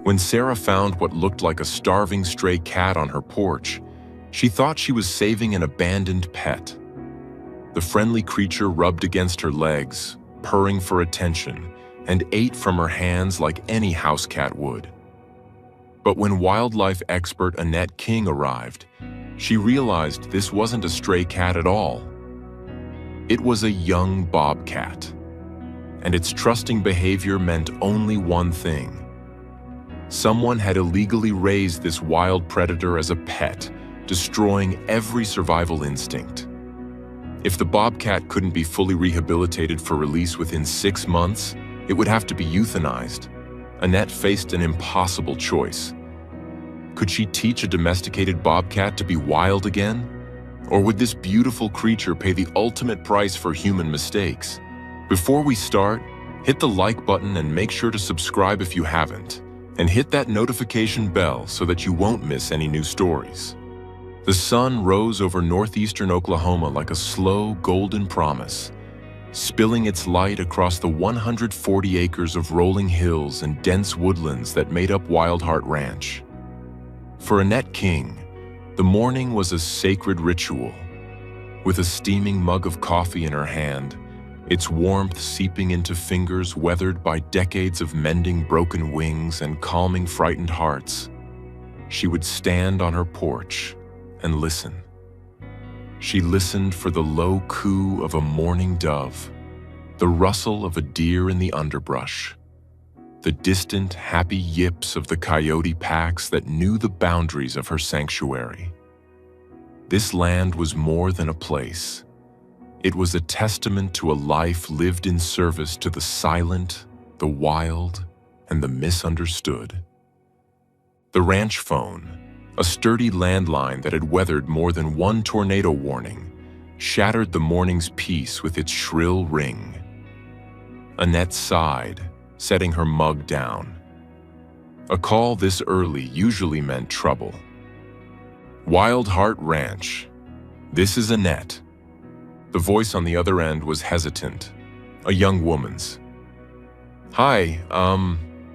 When Sarah found what looked like a starving stray cat on her porch, she thought she was saving an abandoned pet. The friendly creature rubbed against her legs, purring for attention, and ate from her hands like any house cat would. But when wildlife expert Annette King arrived, she realized this wasn't a stray cat at all. It was a young bobcat, and its trusting behavior meant only one thing. Someone had illegally raised this wild predator as a pet, destroying every survival instinct. If the bobcat couldn't be fully rehabilitated for release within 6 months, it would have to be euthanized. Annette faced an impossible choice. Could she teach a domesticated bobcat to be wild again? Or would this beautiful creature pay the ultimate price for human mistakes? Before we start, hit the like button and make sure to subscribe if you haven't. And hit that notification bell so that you won't miss any new stories. The sun rose over northeastern Oklahoma like a slow, golden promise, spilling its light across the 140 acres of rolling hills and dense woodlands that made up Wild Heart Ranch. For Annette King, the morning was a sacred ritual. With a steaming mug of coffee in her hand, its warmth seeping into fingers weathered by decades of mending broken wings and calming frightened hearts, she would stand on her porch and listen. She listened for the low coo of a morning dove, the rustle of a deer in the underbrush, the distant, happy yips of the coyote packs that knew the boundaries of her sanctuary. This land was more than a place. It was a testament to a life lived in service to the silent, the wild, and the misunderstood. The ranch phone, a sturdy landline that had weathered more than one tornado warning, shattered the morning's peace with its shrill ring. Annette sighed, setting her mug down. A call this early usually meant trouble. Wild Heart Ranch. This is Annette. The voice on the other end was hesitant, a young woman's. Hi,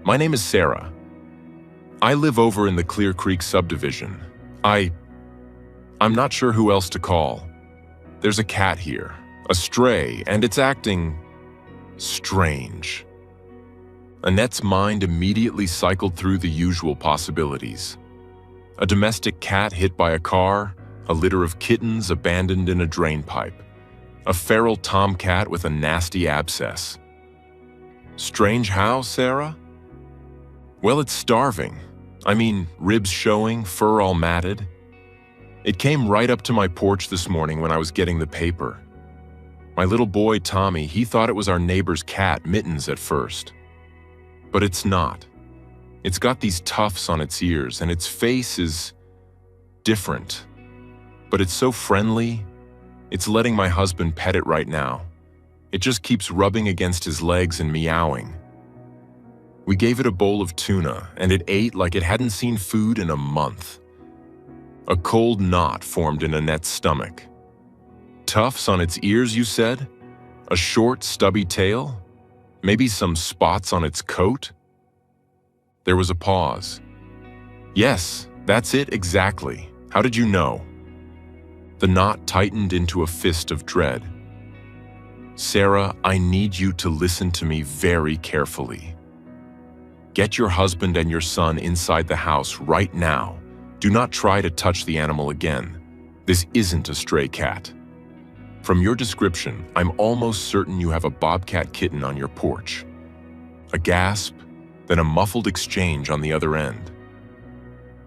my name is Sarah. I live over in the Clear Creek subdivision. I'm not sure who else to call. There's a cat here, a stray, and it's acting strange. Annette's mind immediately cycled through the usual possibilities. A domestic cat hit by a car, a litter of kittens abandoned in a drain pipe, a feral tomcat with a nasty abscess. Strange how, Sarah? Well, it's starving. I mean, ribs showing, fur all matted. It came right up to my porch this morning when I was getting the paper. My little boy, Tommy, he thought it was our neighbor's cat, Mittens, at first. But it's not. It's got these tufts on its ears, and its face is different. But it's so friendly. It's letting my husband pet it right now. It just keeps rubbing against his legs and meowing. We gave it a bowl of tuna, and it ate like it hadn't seen food in a month. A cold knot formed in Annette's stomach. Tufts on its ears, you said? A short, stubby tail? Maybe some spots on its coat? There was a pause. Yes, that's it exactly. How did you know? The knot tightened into a fist of dread. Sarah, I need you to listen to me very carefully. Get your husband and your son inside the house right now. Do not try to touch the animal again. This isn't a stray cat. From your description, I'm almost certain you have a bobcat kitten on your porch. A gasp, then a muffled exchange on the other end.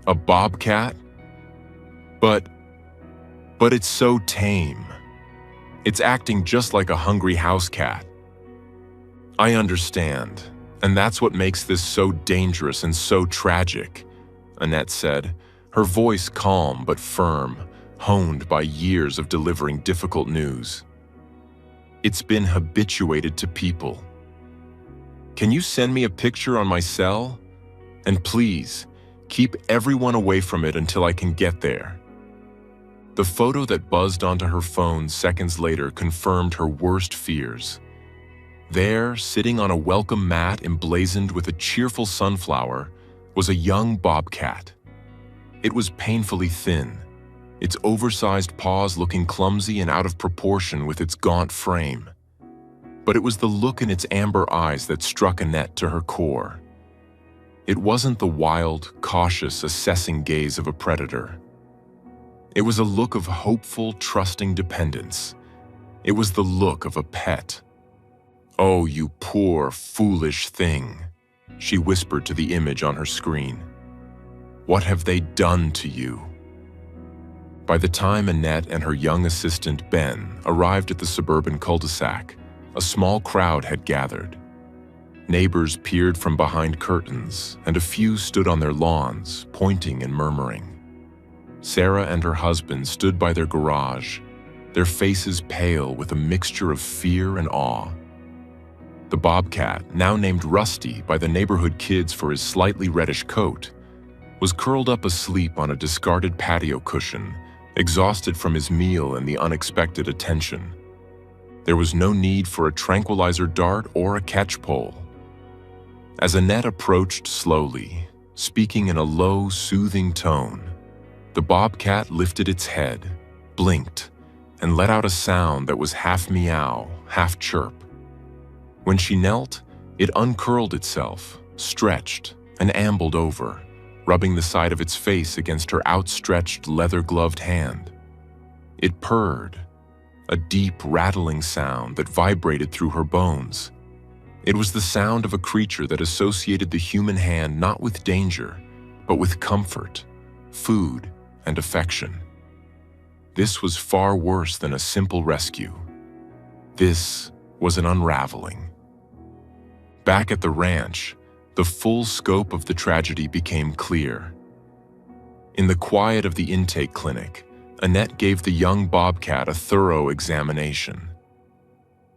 A bobcat? But it's so tame. It's acting just like a hungry house cat. I understand, and that's what makes this so dangerous and so tragic, Annette said, her voice calm but firm, honed by years of delivering difficult news. It's been habituated to people. Can you send me a picture on my cell? And please, keep everyone away from it until I can get there. The photo that buzzed onto her phone seconds later confirmed her worst fears. There, sitting on a welcome mat emblazoned with a cheerful sunflower, was a young bobcat. It was painfully thin, its oversized paws looking clumsy and out of proportion with its gaunt frame. But it was the look in its amber eyes that struck Annette to her core. It wasn't the wild, cautious, assessing gaze of a predator. It was a look of hopeful, trusting dependence. It was the look of a pet. "Oh, you poor, foolish thing," she whispered to the image on her screen. "What have they done to you?" By the time Annette and her young assistant Ben arrived at the suburban cul-de-sac, a small crowd had gathered. Neighbors peered from behind curtains, and a few stood on their lawns, pointing and murmuring. Sarah and her husband stood by their garage, their faces pale with a mixture of fear and awe. The bobcat, now named Rusty by the neighborhood kids for his slightly reddish coat, was curled up asleep on a discarded patio cushion, exhausted from his meal and the unexpected attention. There was no need for a tranquilizer dart or a catch pole. As Annette approached slowly, speaking in a low, soothing tone, the bobcat lifted its head, blinked, and let out a sound that was half meow, half chirp. When she knelt, it uncurled itself, stretched, and ambled over, rubbing the side of its face against her outstretched, leather-gloved hand. It purred, a deep, rattling sound that vibrated through her bones. It was the sound of a creature that associated the human hand not with danger, but with comfort, food, and affection. This was far worse than a simple rescue. This was an unraveling. Back at the ranch, the full scope of the tragedy became clear. In the quiet of the intake clinic, Annette gave the young bobcat a thorough examination.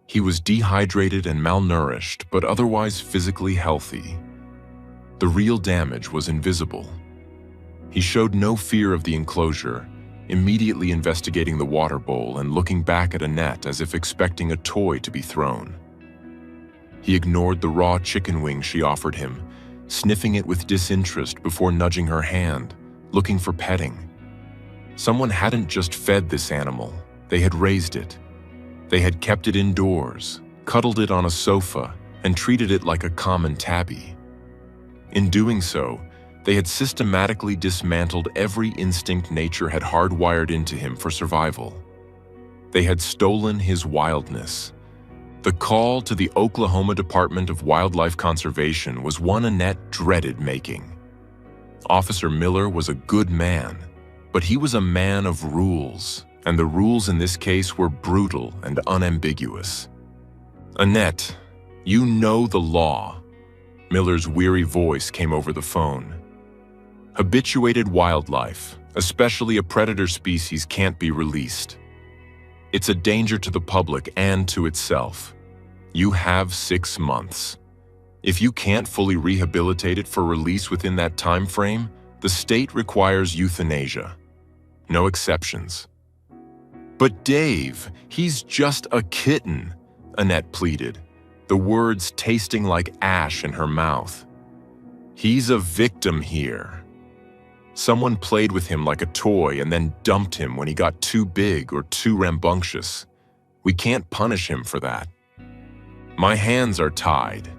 He was dehydrated and malnourished, but otherwise physically healthy. The real damage was invisible. He showed no fear of the enclosure, immediately investigating the water bowl and looking back at Annette as if expecting a toy to be thrown. He ignored the raw chicken wing she offered him, sniffing it with disinterest before nudging her hand, looking for petting. Someone hadn't just fed this animal, they had raised it. They had kept it indoors, cuddled it on a sofa, and treated it like a common tabby. In doing so, they had systematically dismantled every instinct nature had hardwired into him for survival. They had stolen his wildness. The call to the Oklahoma Department of Wildlife Conservation was one Annette dreaded making. Officer Miller was a good man, but he was a man of rules, and the rules in this case were brutal and unambiguous. "Annette, you know the law." Miller's weary voice came over the phone. "Habituated wildlife, especially a predator species, can't be released. It's a danger to the public and to itself. You have 6 months. If you can't fully rehabilitate it for release within that time frame, the state requires euthanasia. No exceptions." "But Dave, he's just a kitten," Annette pleaded, the words tasting like ash in her mouth. "He's a victim here. Someone played with him like a toy and then dumped him when he got too big or too rambunctious. We can't punish him for that." "My hands are tied,"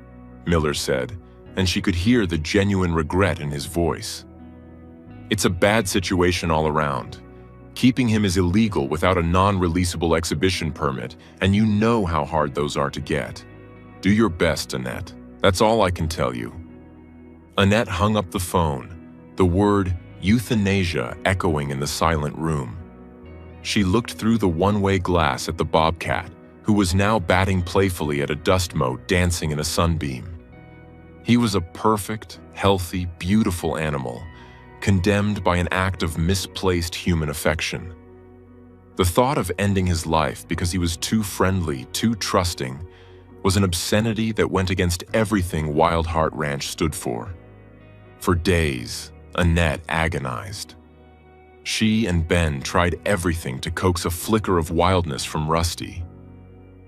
Miller said, and she could hear the genuine regret in his voice. "It's a bad situation all around. Keeping him is illegal without a non-releasable exhibition permit, and you know how hard those are to get. Do your best, Annette. That's all I can tell you." Annette hung up the phone, the word euthanasia echoing in the silent room. She looked through the one-way glass at the bobcat, who was now batting playfully at a dust mote dancing in a sunbeam. He was a perfect, healthy, beautiful animal, condemned by an act of misplaced human affection. The thought of ending his life because he was too friendly, too trusting, was an obscenity that went against everything Wild Heart Ranch stood for. For days, Annette agonized. She and Ben tried everything to coax a flicker of wildness from Rusty.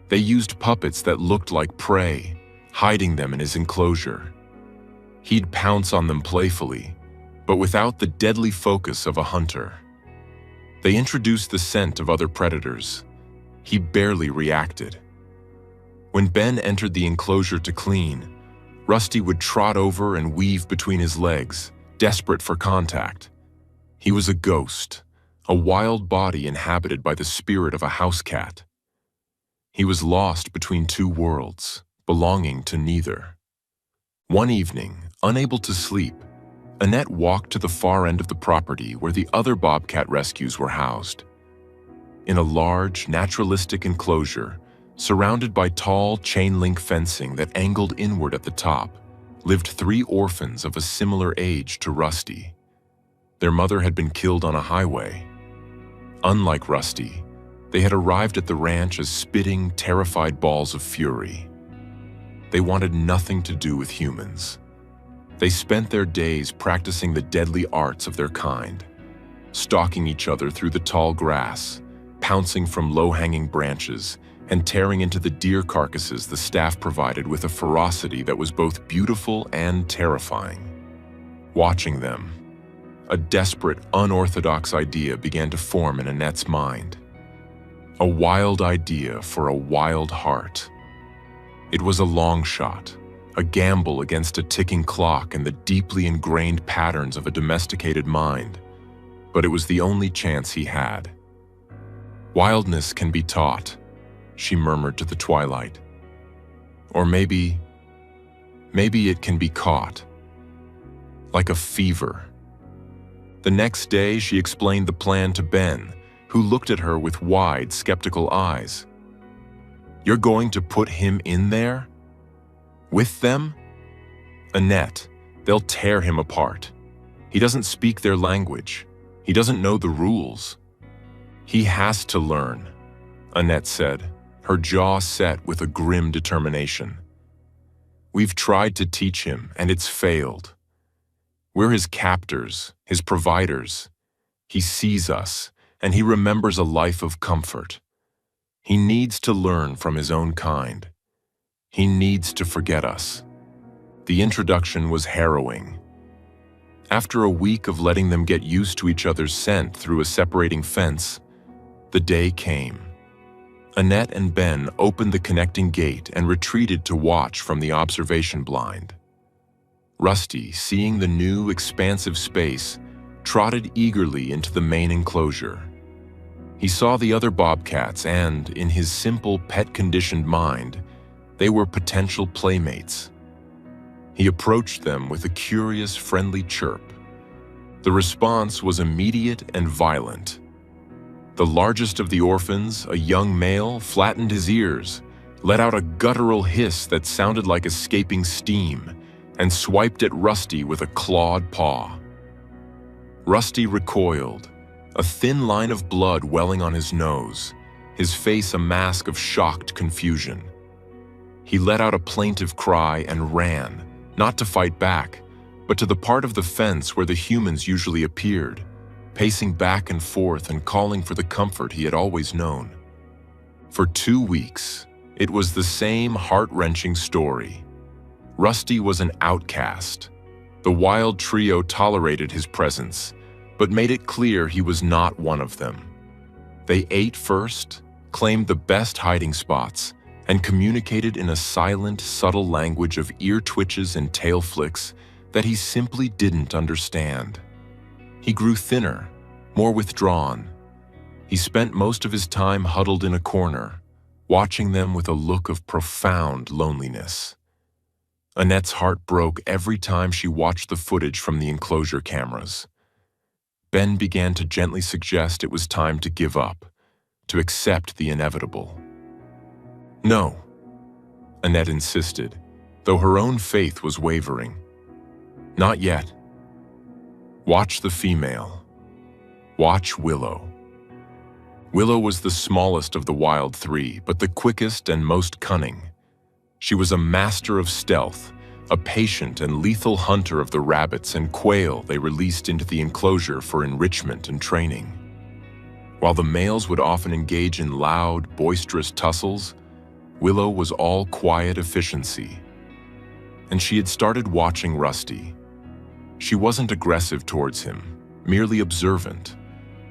They used puppets that looked like prey, hiding them in his enclosure. He'd pounce on them playfully, but without the deadly focus of a hunter. They introduced the scent of other predators. He barely reacted. When Ben entered the enclosure to clean, Rusty would trot over and weave between his legs, desperate for contact. He was a ghost, a wild body inhabited by the spirit of a house cat. He was lost between two worlds, belonging to neither. One evening, unable to sleep, Annette walked to the far end of the property where the other bobcat rescues were housed. In a large, naturalistic enclosure, surrounded by tall chain-link fencing that angled inward at the top, lived 3 orphans of a similar age to Rusty. Their mother had been killed on a highway. Unlike Rusty, they had arrived at the ranch as spitting, terrified balls of fury. They wanted nothing to do with humans. They spent their days practicing the deadly arts of their kind, stalking each other through the tall grass, pouncing from low-hanging branches, and tearing into the deer carcasses the staff provided with a ferocity that was both beautiful and terrifying. Watching them, a desperate, unorthodox idea began to form in Annette's mind. A wild idea for a wild heart. It was a long shot, a gamble against a ticking clock and the deeply ingrained patterns of a domesticated mind, but it was the only chance he had. Wildness can be taught, she murmured to the twilight. Or maybe it can be caught. Like a fever. The next day, she explained the plan to Ben, who looked at her with wide, skeptical eyes. "You're going to put him in there? With them? Annette, they'll tear him apart. He doesn't speak their language. He doesn't know the rules." "He has to learn," Annette said, her jaw set with a grim determination. "We've tried to teach him, and it's failed. We're his captors, his providers. He sees us, and he remembers a life of comfort. He needs to learn from his own kind. He needs to forget us." The introduction was harrowing. After a week of letting them get used to each other's scent through a separating fence, the day came. Annette and Ben opened the connecting gate and retreated to watch from the observation blind. Rusty, seeing the new, expansive space, trotted eagerly into the main enclosure. He saw the other bobcats and, in his simple, pet-conditioned mind, they were potential playmates. He approached them with a curious, friendly chirp. The response was immediate and violent. The largest of the orphans, a young male, flattened his ears, let out a guttural hiss that sounded like escaping steam, and swiped at Rusty with a clawed paw. Rusty recoiled, a thin line of blood welling on his nose, his face a mask of shocked confusion. He let out a plaintive cry and ran, not to fight back, but to the part of the fence where the humans usually appeared, pacing back and forth and calling for the comfort he had always known. For 2 weeks, it was the same heart-wrenching story. Rusty was an outcast. The wild trio tolerated his presence, but made it clear he was not one of them. They ate first, claimed the best hiding spots, and communicated in a silent, subtle language of ear twitches and tail flicks that he simply didn't understand. He grew thinner, more withdrawn. He spent most of his time huddled in a corner, watching them with a look of profound loneliness. Annette's heart broke every time she watched the footage from the enclosure cameras. Ben began to gently suggest it was time to give up, to accept the inevitable. "No," Annette insisted, though her own faith was wavering. "Not yet. Watch the female. Watch Willow." Willow was the smallest of the wild 3, but the quickest and most cunning. She was a master of stealth, a patient and lethal hunter of the rabbits and quail they released into the enclosure for enrichment and training. While the males would often engage in loud, boisterous tussles, Willow was all quiet efficiency. and she had started watching Rusty. She wasn't aggressive towards him, merely observant,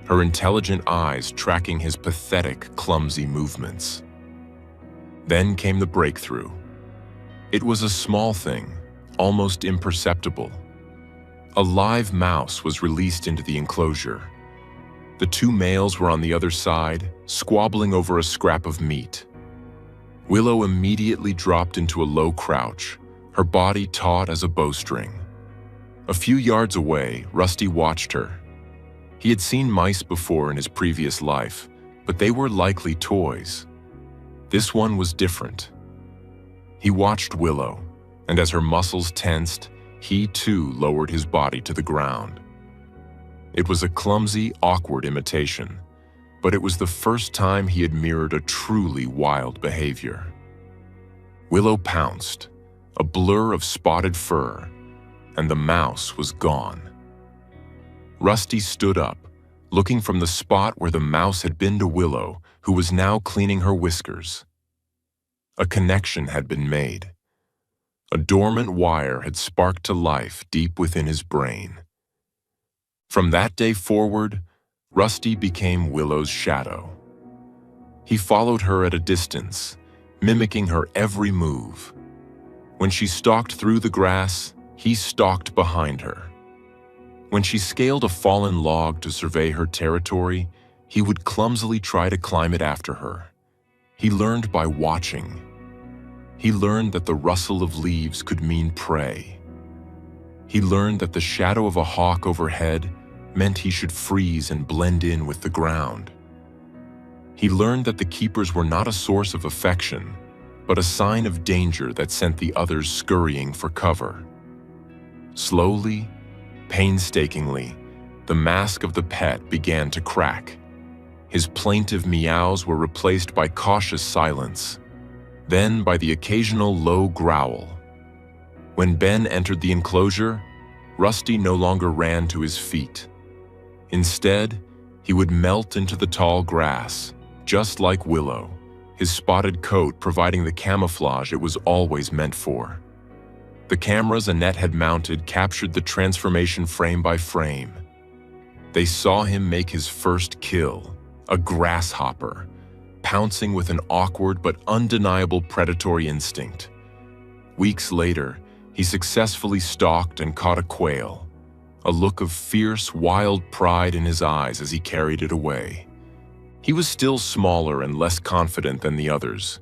her intelligent eyes tracking his pathetic, clumsy movements. Then came the breakthrough. It was a small thing, almost imperceptible. A live mouse was released into the enclosure. The two males were on the other side, squabbling over a scrap of meat. Willow immediately dropped into a low crouch, her body taut as a bowstring. A few yards away, Rusty watched her. He had seen mice before in his previous life, but they were likely toys. This one was different. He watched Willow, and as her muscles tensed, he too lowered his body to the ground. It was a clumsy, awkward imitation, but it was the first time he had mirrored a truly wild behavior. Willow pounced, a blur of spotted fur, and the mouse was gone. Rusty stood up, looking from the spot where the mouse had been to Willow, who was now cleaning her whiskers. A connection had been made. A dormant wire had sparked to life deep within his brain. From that day forward, Rusty became Willow's shadow. He followed her at a distance, mimicking her every move. When she stalked through the grass, he stalked behind her. When she scaled a fallen log to survey her territory, he would clumsily try to climb it after her. He learned by watching. He learned that the rustle of leaves could mean prey. He learned that the shadow of a hawk overhead meant he should freeze and blend in with the ground. He learned that the keepers were not a source of affection, but a sign of danger that sent the others scurrying for cover. Slowly, painstakingly, the mask of the pet began to crack. His plaintive meows were replaced by cautious silence, then by the occasional low growl. When Ben entered the enclosure, Rusty no longer ran to his feet. Instead, he would melt into the tall grass, just like Willow, his spotted coat providing the camouflage it was always meant for. The cameras Annette had mounted captured the transformation frame by frame. They saw him make his first kill, a grasshopper, pouncing with an awkward but undeniable predatory instinct. Weeks later, he successfully stalked and caught a quail, a look of fierce, wild pride in his eyes as he carried it away. He was still smaller and less confident than the others,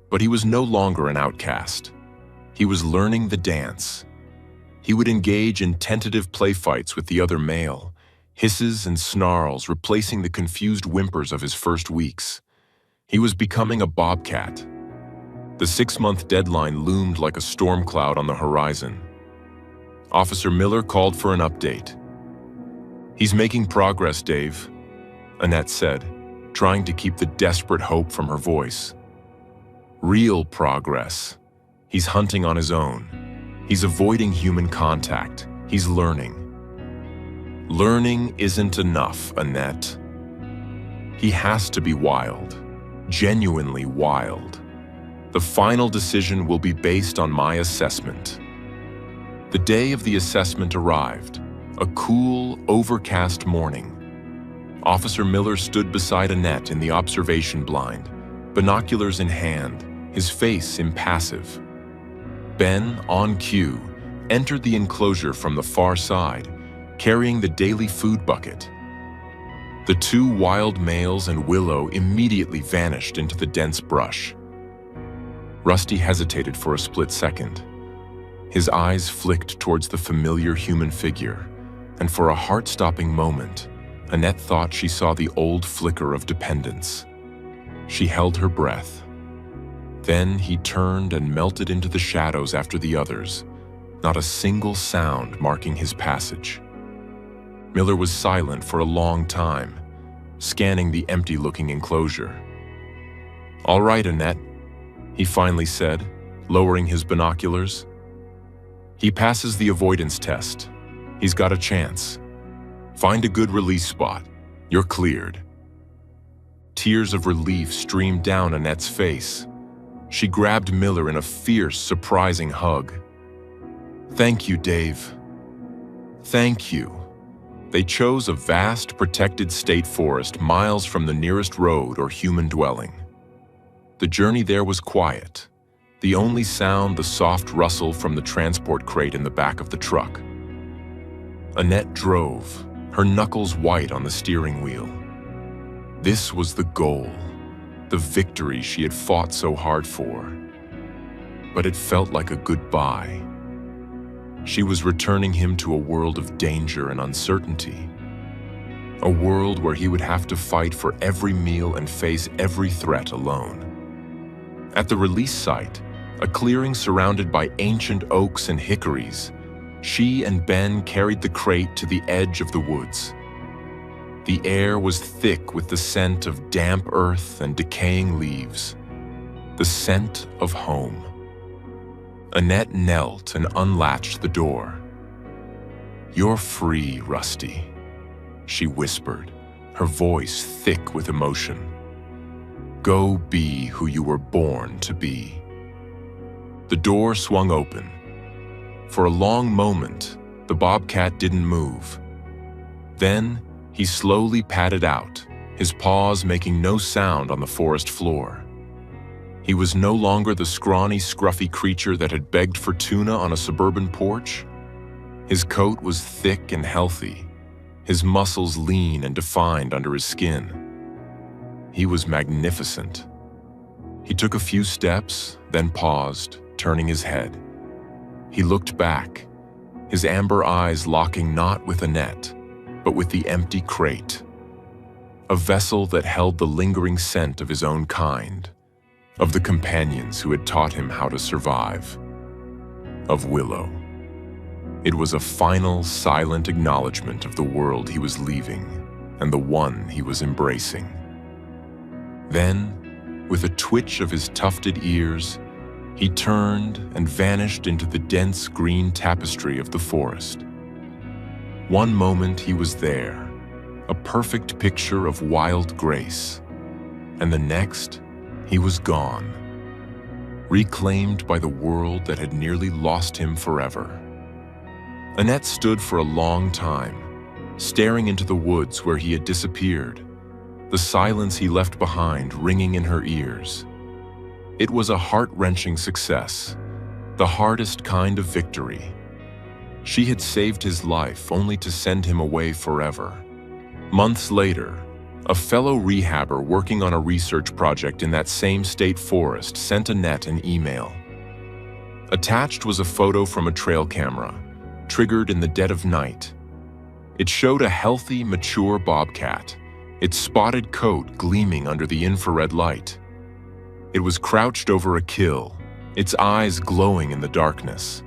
but he was no longer an outcast. He was learning the dance. He would engage in tentative playfights with the other male, hisses and snarls replacing the confused whimpers of his first weeks. He was becoming a bobcat. The 6-month deadline loomed like a storm cloud on the horizon. Officer Miller called for an update. "He's making progress, Dave," Annette said, trying to keep the desperate hope from her voice. "Real progress. He's hunting on his own. He's avoiding human contact. He's learning." "Learning isn't enough, Annette. He has to be wild, genuinely wild. The final decision will be based on my assessment." The day of the assessment arrived, a cool, overcast morning. Officer Miller stood beside Annette in the observation blind, binoculars in hand, his face impassive. Ben, on cue, entered the enclosure from the far side, carrying the daily food bucket. The two wild males and Willow immediately vanished into the dense brush. Rusty hesitated for a split second. His eyes flicked towards the familiar human figure, and for a heart-stopping moment, Annette thought she saw the old flicker of dependence. She held her breath. Then he turned and melted into the shadows after the others, not a single sound marking his passage. Miller was silent for a long time, scanning the empty-looking enclosure. "All right, Annette," he finally said, lowering his binoculars. "He passes the avoidance test. He's got a chance. Find a good release spot. You're cleared." Tears of relief streamed down Annette's face. She grabbed Miller in a fierce, surprising hug. "Thank you, Dave. Thank you." They chose a vast, protected state forest miles from the nearest road or human dwelling. The journey there was quiet, the only sound the soft rustle from the transport crate in the back of the truck. Annette drove, her knuckles white on the steering wheel. This was the goal, the victory she had fought so hard for. But it felt like a goodbye. She was returning him to a world of danger and uncertainty. A world where he would have to fight for every meal and face every threat alone. At the release site, a clearing surrounded by ancient oaks and hickories, she and Ben carried the crate to the edge of the woods. The air was thick with the scent of damp earth and decaying leaves, the scent of home. Annette knelt and unlatched the door. "You're free, Rusty," she whispered, her voice thick with emotion. "Go be who you were born to be." The door swung open. For a long moment, the Bobcat didn't move. Then, he slowly padded out, his paws making no sound on the forest floor. He was no longer the scrawny, scruffy creature that had begged for tuna on a suburban porch. His coat was thick and healthy, his muscles lean and defined under his skin. He was magnificent. He took a few steps, then paused, turning his head. He looked back, his amber eyes locking not with Annette, but with the empty crate. A vessel that held the lingering scent of his own kind, of the companions who had taught him how to survive, of Willow. It was a final, silent acknowledgement of the world he was leaving and the one he was embracing. Then, with a twitch of his tufted ears, he turned and vanished into the dense green tapestry of the forest. One moment he was there, a perfect picture of wild grace, and the next, he was gone, reclaimed by the world that had nearly lost him forever. Annette stood for a long time, staring into the woods where he had disappeared, the silence he left behind ringing in her ears. It was a heart-wrenching success, the hardest kind of victory. She had saved his life only to send him away forever. Months later, a fellow rehabber working on a research project in that same state forest sent Annette an email. Attached was a photo from a trail camera, triggered in the dead of night. It showed a healthy, mature bobcat, its spotted coat gleaming under the infrared light. It was crouched over a kill, its eyes glowing in the darkness.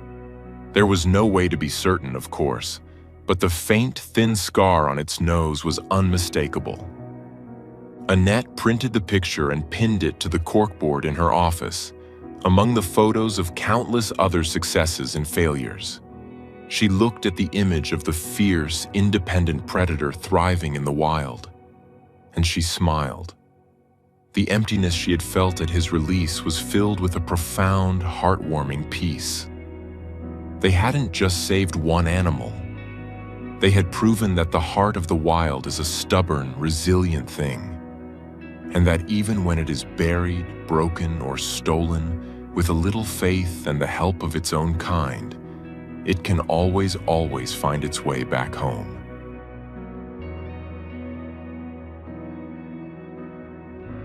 There was no way to be certain, of course, but the faint, thin scar on its nose was unmistakable. Annette printed the picture and pinned it to the corkboard in her office, among the photos of countless other successes and failures. She looked at the image of the fierce, independent predator thriving in the wild, and she smiled. The emptiness she had felt at his release was filled with a profound, heartwarming peace. They hadn't just saved one animal. They had proven that the heart of the wild is a stubborn, resilient thing, and that even when it is buried, broken, or stolen, with a little faith and the help of its own kind, it can always find its way back home.